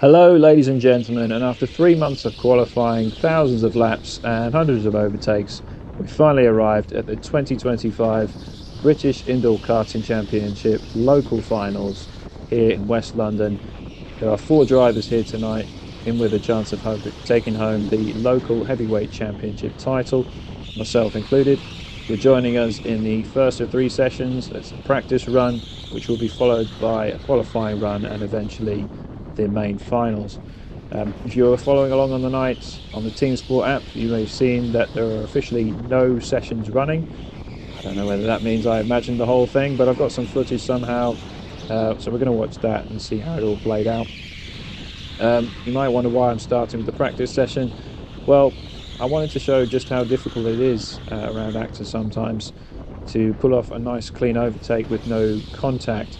Hello ladies and gentlemen, and after 3 months of qualifying, thousands of laps and hundreds of overtakes, we finally arrived at the 2025 British Indoor Karting Championship local finals here in West London. There are 4 drivers here tonight in with a chance of taking home the local heavyweight championship title, myself included. You're joining us in the first of 3 sessions. It's a practice run, which will be followed by a qualifying run and eventually the main finals. If you're following along on the night on the TeamSport app, you may have seen that there are officially no sessions running. I don't know whether that means I imagined the whole thing, but I've got some footage somehow, so we're going to watch that and see how it all played out. You might wonder why I'm starting with the practice session. Well, I wanted to show just how difficult it is around Acton sometimes to pull off a nice clean overtake with no contact.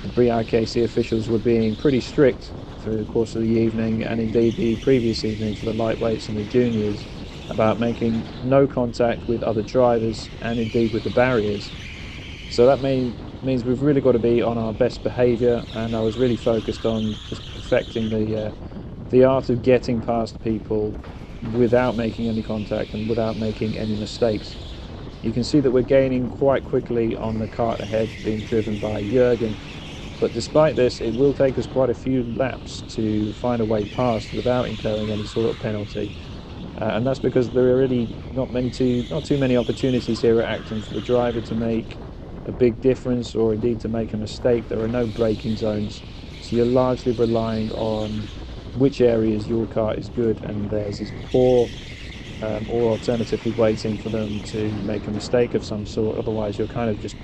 The BIKC officials were being pretty strict through the course of the evening, and indeed the previous evening for the lightweights and the juniors, about making no contact with other drivers and indeed with the barriers. So that means we've really got to be on our best behaviour, and I was really focused on just perfecting the art of getting past people without making any contact and without making any mistakes. You can see that we're gaining quite quickly on the kart ahead, being driven by Jürgen. But despite this, it will take us quite a few laps to find a way past without incurring any sort of penalty. And that's because there are really not too many opportunities here at Acton for the driver to make a big difference or indeed to make a mistake. There are no braking zones. So you're largely relying on which areas your car is good and theirs is poor, or alternatively waiting for them to make a mistake of some sort. Otherwise, you're kind of just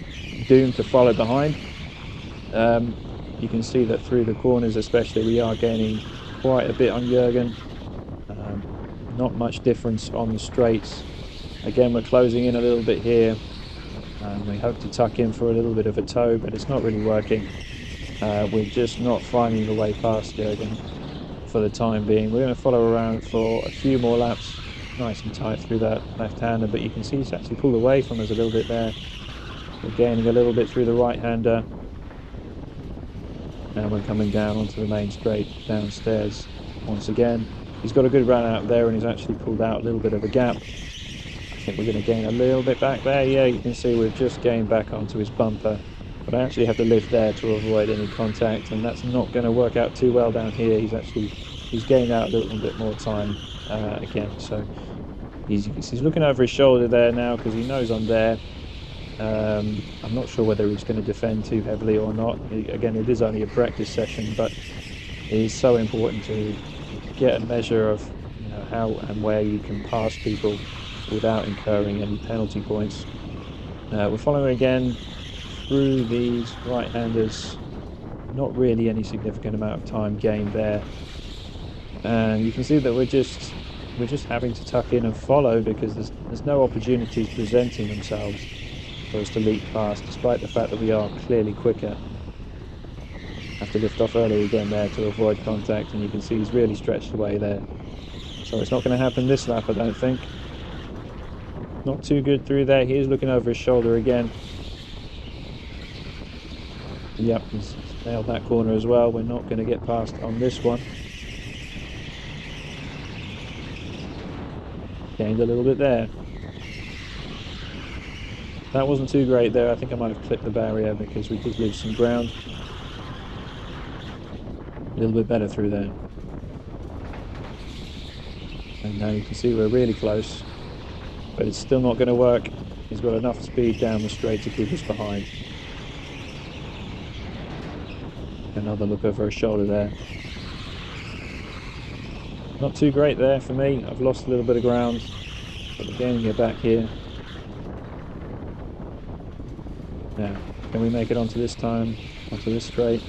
doomed to follow behind. You can see that through the corners especially we are gaining quite a bit on Jürgen. Not much difference on the straights. Again, we're closing in a little bit here, and we hope to tuck in for a little bit of a toe, but it's not really working. We're just not finding the way past Jürgen for the time being. We're going to follow around for a few more laps, nice and tight through that left-hander, but you can see he's actually pulled away from us a little bit there. We're gaining a little bit through the right-hander. Now we're coming down onto the main straight downstairs once again. He's got a good run out there, and he's actually pulled out a little bit of a gap. I think we're going to gain a little bit back there. Yeah, you can see we've just gained back onto his bumper, but I actually have to lift there to avoid any contact, and that's not going to work out too well down here. He's gained out a little bit more time again, so he's looking over his shoulder there now because he knows I'm there. I'm not sure whether he's going to defend too heavily or not. Again, it is only a practice session, but it is so important to get a measure of how and where you can pass people without incurring any penalty points. We're following again through these right-handers. Not really any significant amount of time gained there, and you can see that we're just having to tuck in and follow because there's no opportunities presenting themselves for us to leap past, despite the fact that we are clearly quicker. Have to lift off early again there to avoid contact, and you can see he's really stretched away there. So it's not going to happen this lap, I don't think. Not too good through there. He is looking over his shoulder again. Yep, he's nailed that corner as well. We're not going to get past on this one. Gained a little bit there. That wasn't too great there. I think I might have clipped the barrier because we did lose some ground. A little bit better through there. And now you can see we're really close, but it's still not going to work. He's got enough speed down the straight to keep us behind. Another look over his shoulder there. Not too great there for me. I've lost a little bit of ground, but we're gaining it back here. Now, can we make it onto this time, onto this straight?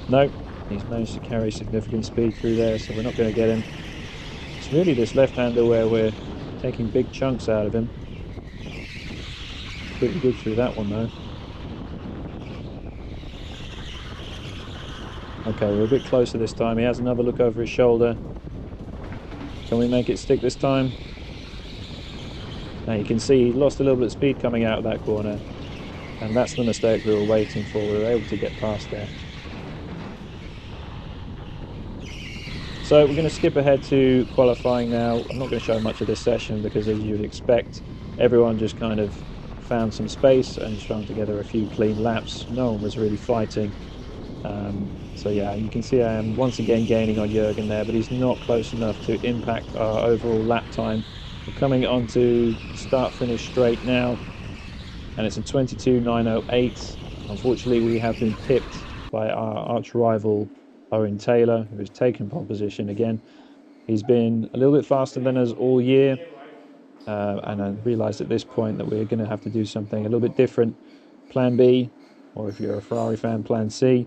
Nope, he's managed to carry significant speed through there, so we're not going to get him. It's really this left-hander where we're taking big chunks out of him. Pretty good through that one though. Okay, we're a bit closer this time. He has another look over his shoulder. Can we make it stick this time? Now you can see he lost a little bit of speed coming out of that corner, and that's the mistake we were waiting for. We were able to get past there. So we're going to skip ahead to qualifying now. I'm not going to show much of this session because, as you'd expect, everyone just kind of found some space and strung together a few clean laps. No one was really fighting. So yeah, you can see I am once again gaining on Jürgen there, but he's not close enough to impact our overall lap time. We're coming onto start-finish straight now, and it's a 22.908. Unfortunately, we have been pipped by our arch rival Owen Taylor, who has taken pole position again. He's been a little bit faster than us all year, and I realised at this point that we're going to have to do something a little bit different. Plan B, or if you're a Ferrari fan, Plan C,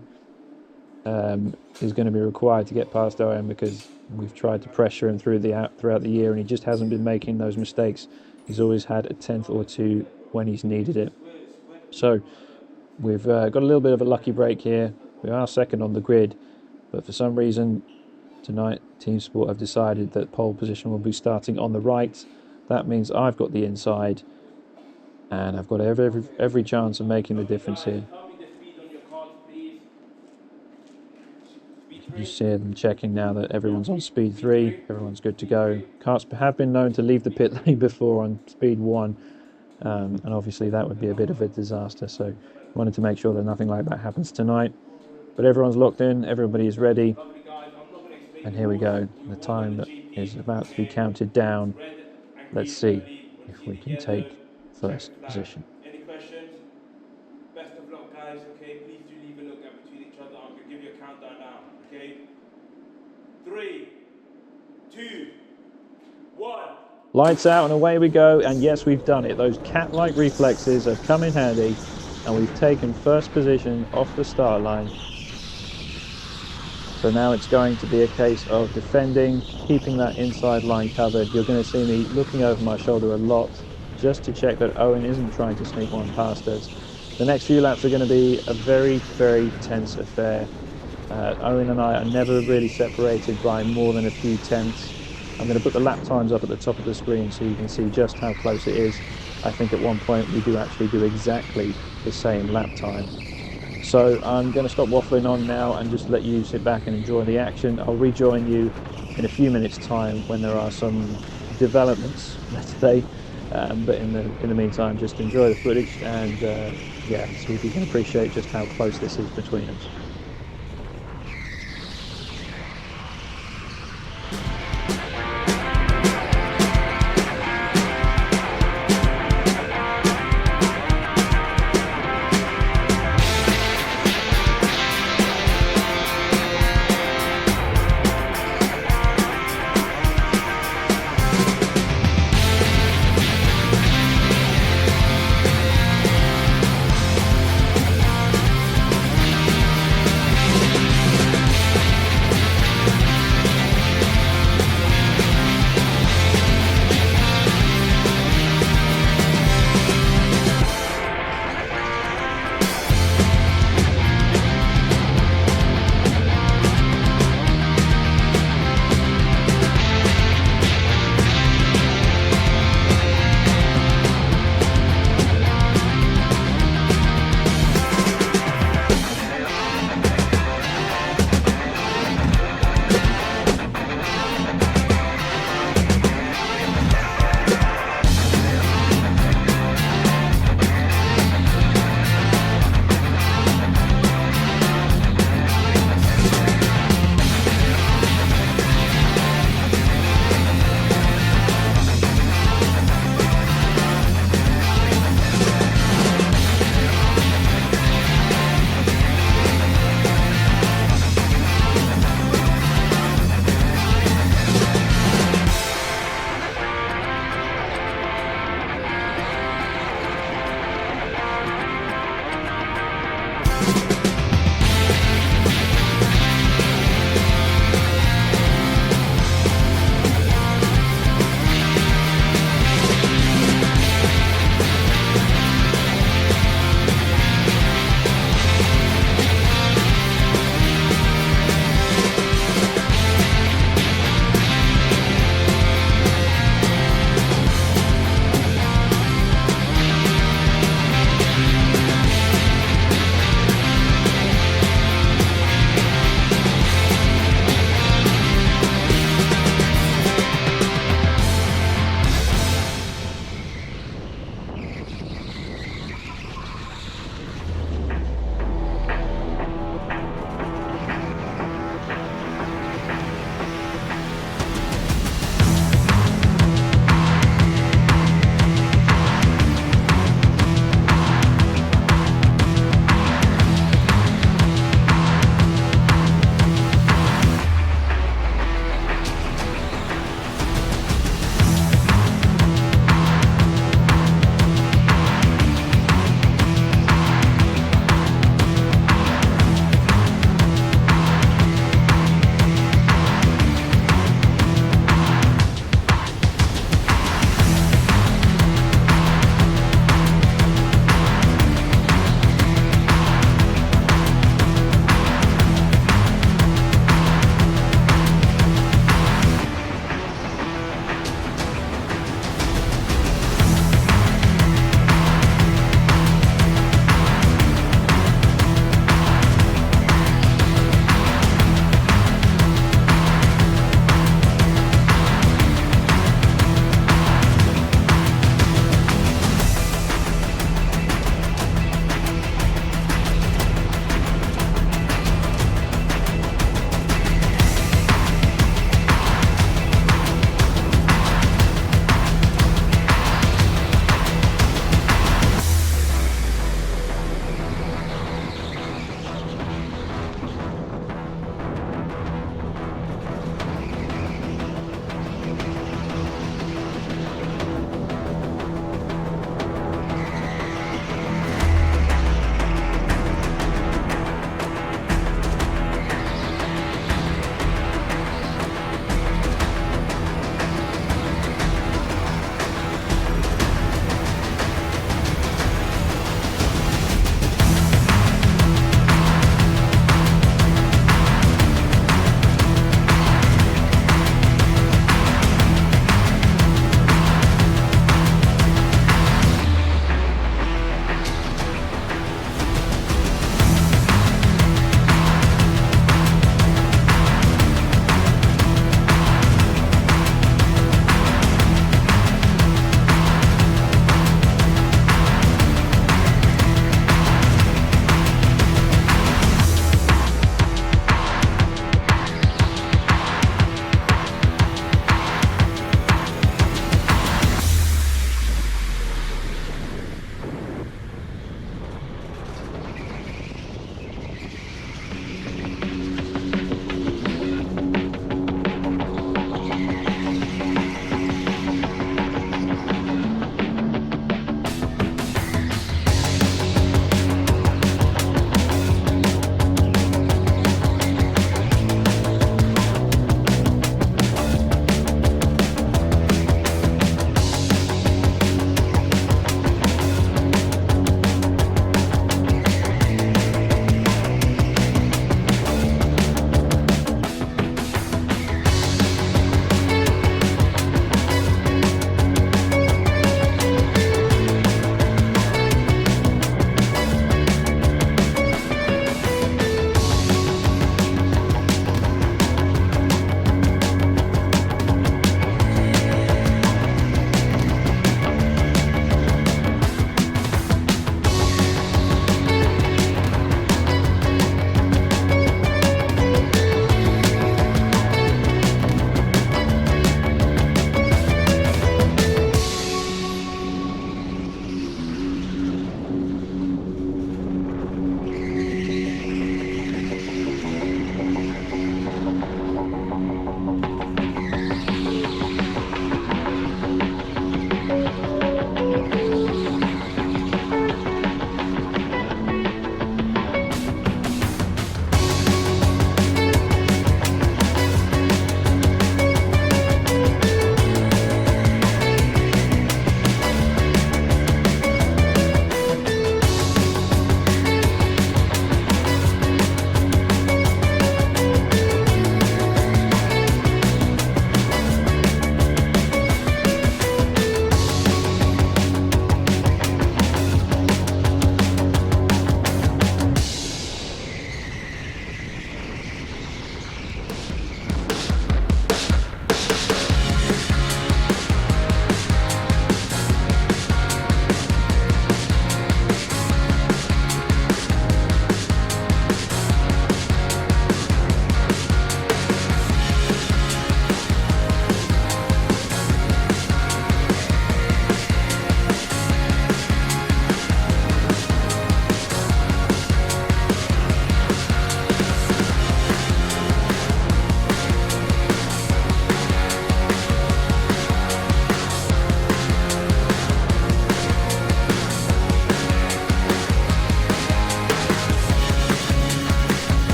is going to be required to get past Owen, because we've tried to pressure him throughout the year, and he just hasn't been making those mistakes. He's always had a tenth or two when he's needed it. So we've got a little bit of a lucky break here. We are second on the grid, but for some reason tonight TeamSport have decided that pole position will be starting on the right. That means I've got the inside, and I've got every chance of making the difference here. You see them checking now that everyone's on speed 3, everyone's good to go. Karts have been known to leave the pit lane before on speed 1, and obviously that would be a bit of a disaster, so wanted to make sure that nothing like that happens tonight. But everyone's locked in, everybody is ready, and here we go. The time is about to be counted down. Let's see if we can take first position. Any questions? Best of luck, guys. Okay, please do leave a look at between each other. I'm gonna give you a countdown now. Okay, 3, 2, 1. Lights out and away we go, and yes, we've done it. Those cat-like reflexes have come in handy, and we've taken first position off the start line. So now it's going to be a case of defending, keeping that inside line covered. You're going to see me looking over my shoulder a lot just to check that Owen isn't trying to sneak one past us. The next few laps are going to be a very, very tense affair. Owen and I are never really separated by more than a few tenths. I'm going to put the lap times up at the top of the screen so you can see just how close it is. I think at one point we do actually do exactly the same lap time. So I'm going to stop waffling on now and just let you sit back and enjoy the action. I'll rejoin you in a few minutes' time when there are some developments, let's say. But in the meantime, just enjoy the footage and yeah, see if you can appreciate just how close this is between us.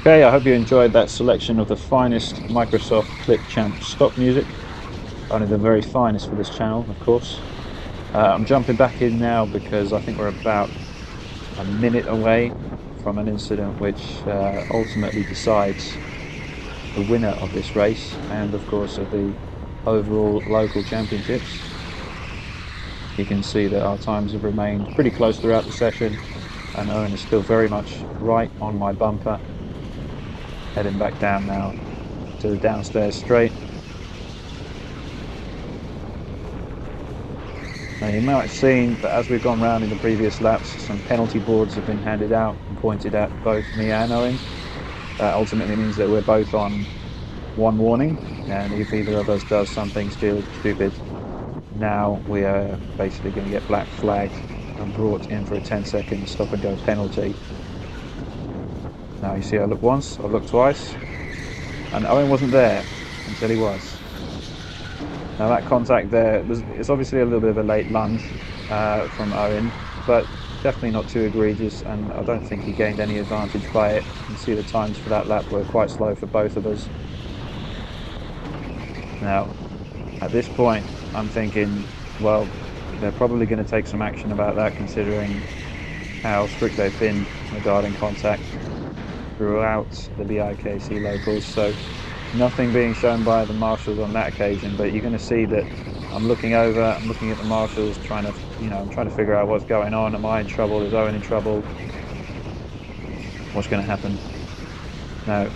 Okay, I hope you enjoyed that selection of the finest Microsoft Clip Champ stock music. Only the very finest for this channel, of course. I'm jumping back in now because I think we're about a minute away from an incident which ultimately decides the winner of this race and, of course, of the overall local championships. You can see that our times have remained pretty close throughout the session, and Owen is still very much right on my bumper. Heading back down now to the downstairs straight. Now you might have seen that as we've gone round in the previous laps, some penalty boards have been handed out and pointed at both me and Owen. That ultimately means that we're both on one warning, and if either of us does something stupid, now we are basically going to get black flagged and brought in for a 10-second stop and go penalty. Now you see I looked once, I looked twice, and Owen wasn't there until he was. Now that contact there, it's obviously a little bit of a late lunge from Owen, but definitely not too egregious, and I don't think he gained any advantage by it. You can see the times for that lap were quite slow for both of us. Now, at this point, I'm thinking, well, they're probably going to take some action about that, considering how strict they've been regarding contact throughout the BIKC locals. So nothing being shown by the marshals on that occasion, but you're going to see that I'm looking over, I'm looking at the marshals, I'm trying to figure out what's going on. Am I in trouble? Is Owen in trouble? What's going to happen? Now,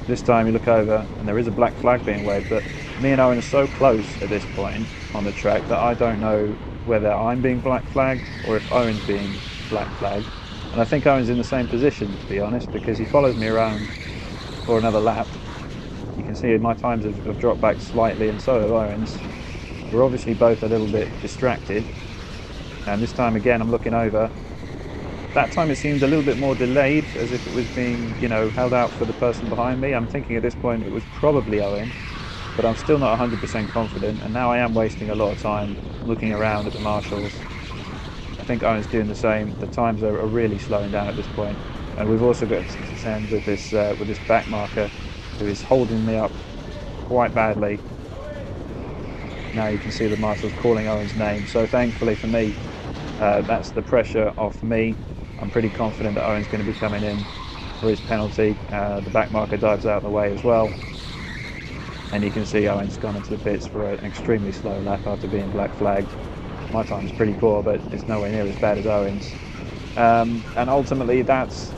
this time you look over and there is a black flag being waved, but me and Owen are so close at this point on the track that I don't know whether I'm being black flagged or if Owen's being black flagged. And I think Owen's in the same position, to be honest, because he follows me around for another lap. You can see my times have dropped back slightly, and so have Owen's. We're obviously both a little bit distracted, and this time again I'm looking over. That time it seemed a little bit more delayed, as if it was being, held out for the person behind me. I'm thinking at this point it was probably Owen, but I'm still not 100% confident, and now I am wasting a lot of time looking around at the marshals. I think Owen's doing the same. The times are really slowing down at this point, and we've also got to contend with this back marker, who is holding me up quite badly. Now you can see the marshals calling Owen's name, so thankfully for me, that's the pressure off me. I'm pretty confident that Owen's going to be coming in for his penalty. The back marker dives out of the way as well, and you can see Owen's gone into the pits for an extremely slow lap after being black flagged. My time's pretty poor, but it's nowhere near as bad as Owen's. And ultimately that's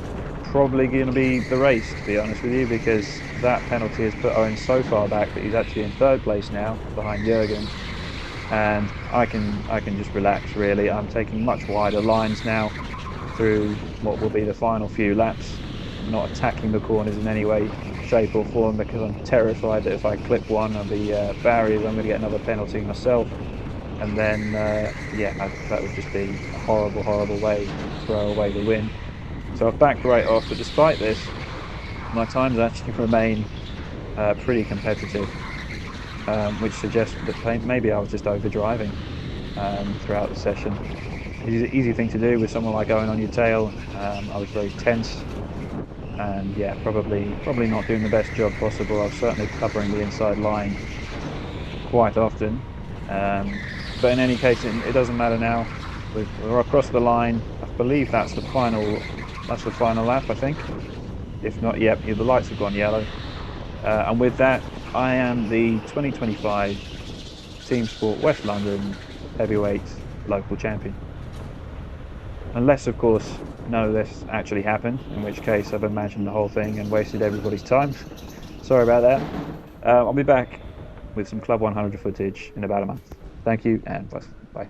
probably going to be the race, to be honest with you, because that penalty has put Owen so far back that he's actually in third place now, behind Jürgen, and I can just relax really. I'm taking much wider lines now through what will be the final few laps. I'm not attacking the corners in any way, shape or form, because I'm terrified that if I clip one of the barriers I'm going to get another penalty myself, and then that would just be a horrible way to throw away the win. So I've backed right off, but despite this, my times actually remain pretty competitive, which suggests that maybe I was just overdriving throughout the session. It's an easy thing to do with someone like Owen on your tail. I was very tense, and yeah, probably not doing the best job possible. I was certainly covering the inside line quite often, but in any case, it doesn't matter now. We're across the line. I believe that's the final lap, I think. If not, yep, the lights have gone yellow. And with that, I am the 2025 TeamSport West London Heavyweight Local Champion. Unless, of course, none of this actually happened, in which case I've imagined the whole thing and wasted everybody's time. Sorry about that. I'll be back with some Club 100 footage in about a month. Thank you, and bye.